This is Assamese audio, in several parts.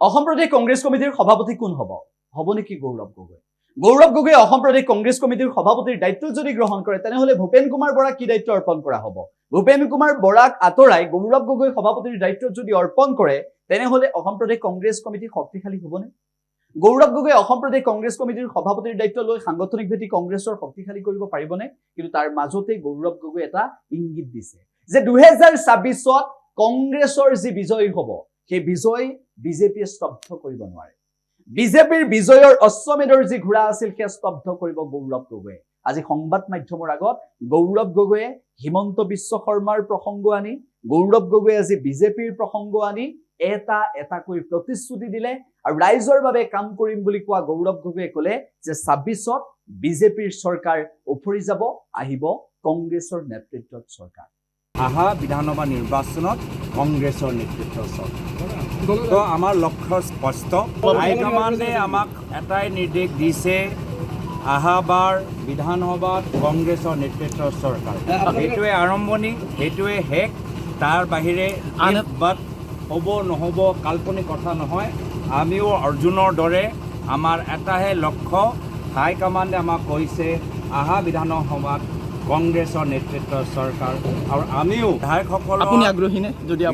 অসম প্ৰদেশ কংগ্ৰেছ কমিটিৰ সভাপতি কোন হ'ব নেকি গৌৰৱ গগৈ? গৌৰৱ গগৈ অসম প্ৰদেশ কংগ্ৰেছ কমিটিৰ সভাপতিৰ দায়িত্ব যদি গ্ৰহণ কৰে তেনেহলে ভূপেন কুমাৰ বৰাক কি দায়িত্ব অৰ্পণ কৰা হ'ব? ভূপেন কুমাৰ বৰাক আঁতৰাই গৌৰৱ গগৈ সভাপতিৰ দায়িত্ব যদি অৰ্পণ কৰে তেনেহলে অসম প্ৰদেশ কংগ্ৰেছ কমিটি শক্তিশালী হ'বনে? গৌৰৱ গগৈ অসম প্ৰদেশ কংগ্ৰেছ কমিটিৰ সভাপতিৰ দায়িত্ব লৈ সাংগঠনিক ভেটি কংগ্ৰেছৰ শক্তিশালী কৰিব পাৰিবনে? কিন্তু তাৰ মাজতে গৌৰৱ গগৈ এটা ইংগিত দিছে যে 2026ত কংগ্ৰেছৰ যি বিজয় হ'ব সেই বিজয় বিজেপিয়ে স্তব্ধ কৰিব নোৱাৰে। বিজেপিৰ বিজয়ৰ অশ্বমেধৰ যি ঘোঁৰা আছিল সেই স্তব্ধ কৰিব গৌৰৱ গগৈয়ে। আজি সংবাদ মাধ্যমৰ আগত গৌৰৱ গগৈয়ে হিমন্ত বিশ্ব শৰ্মাৰ প্ৰসংগ আনি গৌৰৱ গগৈয়ে আজি বিজেপিৰ প্ৰসংগ আনি এটাকৈ প্ৰতিশ্ৰুতি দিলে আৰু ৰাইজৰ বাবে কাম কৰিম বুলি কোৱা গৌৰৱ গগৈয়ে ক'লে যে 26ত বিজেপিৰ চৰকাৰ উফৰি যাব, আহিব কংগ্ৰেছৰ নেতৃত্বত চৰকাৰ। আহা বিধানসভা নিৰ্বাচনত কংগ্ৰেছৰ নেতৃত্বৰ চৰকাৰ। তো আমাৰ লক্ষ্য স্পষ্ট। হাইকমাণ্ডে আমাক এটাই নিৰ্দেশ দিছে, আহাবাৰ বিধানসভাত কংগ্ৰেছৰ নেতৃত্বৰ চৰকাৰ। সেইটোৱে আৰম্ভণি, সেইটোৱে শেষ। তাৰ বাহিৰে বাট হ'ব নহ'ব কাল্পনিক কথা নহয়। আমিও অৰ্জুনৰ দৰে আমাৰ এটাহে লক্ষ্য। হাইকমাণ্ডে আমাক কৈছে আহা বিধানসভাত কংগ্ৰেছৰ নেতৃত্বৰ চৰকাৰ। আৰু আমিও বিধায়কসকলৰ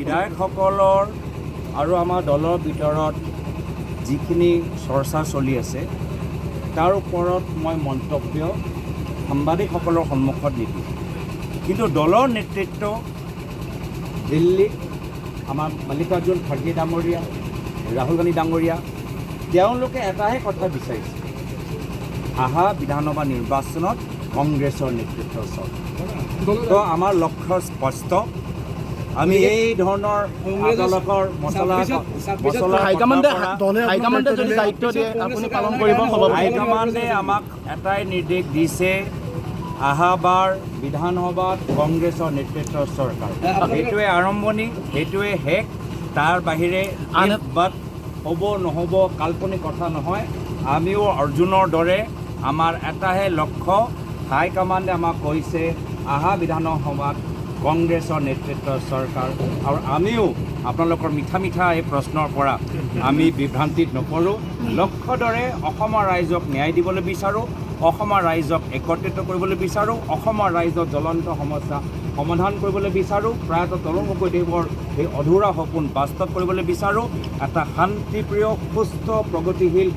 বিধায়কসকলৰ আৰু আমাৰ দলৰ ভিতৰত যিখিনি চৰ্চা চলি আছে তাৰ ওপৰত মই মন্তব্য সাংবাদিকসকলৰ সন্মুখত নিদিওঁ। কিন্তু দলৰ নেতৃত্ব দিল্লীত আমাৰ মল্লিকাৰ্জুন খাৰ্গে ডাঙৰীয়া, ৰাহুল গান্ধী ডাঙৰীয়া, তেওঁলোকে এটাহে কথা বিচাৰিছে, আহা বিধানসভা নিৰ্বাচনত কংগ্ৰেছৰ নেতৃত্বৰ চৰকাৰ। তো আমাৰ লক্ষ্য স্পষ্ট। আমি এই ধৰণৰ হাইকমাণ্ডে আমাক এটাই নিৰ্দেশ দিছে, আহাবাৰ বিধানসভাত কংগ্ৰেছৰ নেতৃত্বৰ চৰকাৰ। সেইটোৱে আৰম্ভণি, সেইটোৱে শেষ। তাৰ বাহিৰে বাট হ'ব নহ'ব কাল্পনিক কথা নহয়। আমিও অৰ্জুনৰ দৰে আমাৰ এটাহে লক্ষ্য। হাইকমাণ্ডে আমাক কৈছে আহা বিধানসভাত কংগ্ৰেছৰ নেতৃত্বৰ চৰকাৰ। আৰু আমিও আপোনালোকৰ মিঠা এই প্ৰশ্নৰ পৰা আমি বিভ্ৰান্তিত নপৰোঁ। লক্ষ্য দৰে অসমৰ ৰাইজক ন্যায় দিবলৈ বিচাৰোঁ, অসমৰ ৰাইজক একত্ৰিত কৰিবলৈ বিচাৰোঁ, অসমৰ ৰাইজৰ জ্বলন্ত সমস্যা সমাধান কৰিবলৈ বিচাৰোঁ, প্ৰয়াত তৰুণ গগৈদেৱৰ এই অধুৰা সপোন বাস্তৱ কৰিবলৈ বিচাৰোঁ। এটা শান্তিপ্ৰিয়, সুস্থ, প্ৰগতিশীল,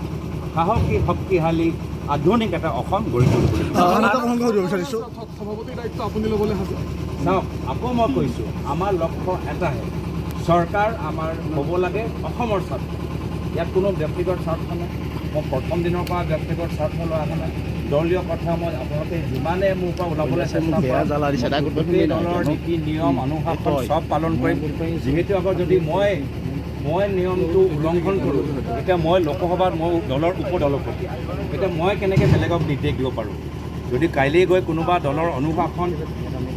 সাহসী, শক্তিশালী, আধুনিক এটা অসম গঢ়ি তুলিবলৈ বিচাৰিছোঁ। চাওক, আকৌ মই কৈছোঁ, আমাৰ লক্ষ্য এটাহে, চৰকাৰ আমাৰ হ'ব লাগে অসমৰ স্বাৰ্থ। ইয়াত কোনো ব্যক্তিগত স্বাৰ্থ নাই। মই প্ৰথম দিনৰ পৰা ব্যক্তিগত স্বাৰ্থ লোৱা অহা নাই। দলীয় কথা মই আপোনালোকে যিমানে মোৰ পৰা ওলাবলৈ চেষ্টা কৰে গোটেই দলৰ নীতি নিয়ম অনুশাসন চব পালন কৰিম। যিহেতু আকৌ যদি মই নিয়মটো উলংঘন কৰোঁ, এতিয়া মই লোকসভাত মই দলৰ উপদলপতি, এতিয়া মই কেনেকৈ বেলেগক নিৰ্দেশ দিব পাৰোঁ? যদি কাইলৈ গৈ কোনোবা দলৰ অনুশাসন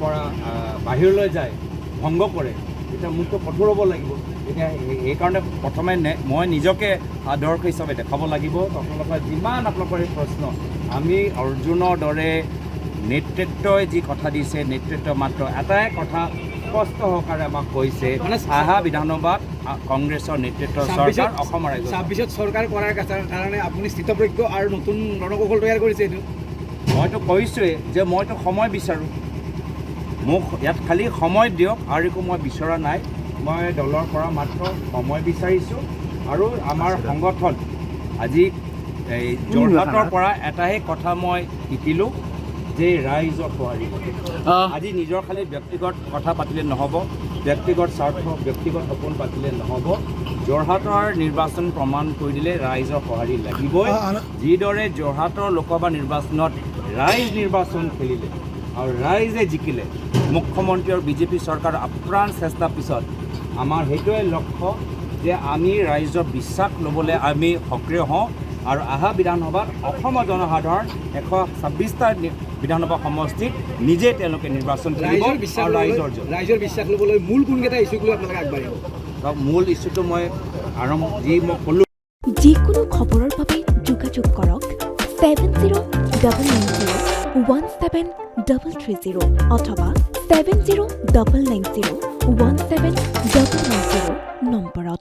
পৰা বাহিৰলৈ যায়, ভংগ কৰে, তেতিয়া মোকতো কঠোৰ হ'ব লাগিব। এতিয়া সেইকাৰণে প্ৰথমে মই নিজকে আদৰ্শ হিচাপে দেখাব লাগিব। আপোনালোকৰ যিমান আপোনালোকৰ এই প্ৰশ্ন, আমি অৰ্জুনৰ দৰে নেতৃত্বই যি কথা দিছে, নেতৃত্ব মাত্ৰ এটাই কথা স্পষ্ট সহকাৰে আমাক কৈছে, আহা বিধানসভাত কংগ্ৰেছৰ নেতৃত্বৰ চৰকাৰ, অসমৰ ৰাইজৰ। 26ত চৰকাৰ কৰাৰ কাৰণে আপুনি স্থিতপ্ৰজ্ঞ আৰু নতুন ৰণকৌশল তৈয়াৰ কৰিছে। এইটো মইতো কৈছোঁৱেই যে মইতো সময় বিচাৰোঁ। মোক ইয়াত খালি সময় দিয়ক, আৰু একো মই বিচৰা নাই। মই দলৰ পৰা মাত্ৰ সময় বিচাৰিছোঁ। আৰু আমাৰ সংগঠন আজি এই যোৰহাটৰ পৰা এটাহে কথা মই শিকিলোঁ যে ৰাইজৰ সঁহাৰি। আজি নিজৰ খালি ব্যক্তিগত কথা পাতিলে নহ'ব, ব্যক্তিগত স্বাৰ্থ, ব্যক্তিগত সপোন পাতিলে নহ'ব। যোৰহাটৰ নিৰ্বাচন প্ৰমাণ কৰি দিলে ৰাইজৰ সঁহাৰি লাগিবই। যিদৰে যোৰহাটৰ লোকসভা নিৰ্বাচনত ৰাইজ নিৰ্বাচন খেলিলে আৰু ৰাইজে জিকিলে, মুখ্যমন্ত্ৰী আৰু বিজেপি চৰকাৰৰ আপ্ৰাণ চেষ্টাৰ পিছত আমাৰ সেইটোৱে লক্ষ্য যে আমি ৰাইজৰ বিশ্বাস ল'বলৈ আমি সক্ৰিয় হওঁ। আৰু আহা বিধানসভাত অসমৰ জনসাধাৰণ 126টা বিধানসভা সমষ্টিত নিজে তেওঁলোকে নিৰ্বাচন কৰিব। ৰাইজৰ বিশ্বাস ল'বলৈ মূল কোনকেইটা ইছ্যুক লৈ আপোনালোকে আগবাঢ়িব? মূল ইছ্যুটো মই মই ক'লোঁ। যিকোনো খবৰৰ বাবে যোগাযোগ কৰক 7099017330 অথবা 7099017990 নম্বৰত।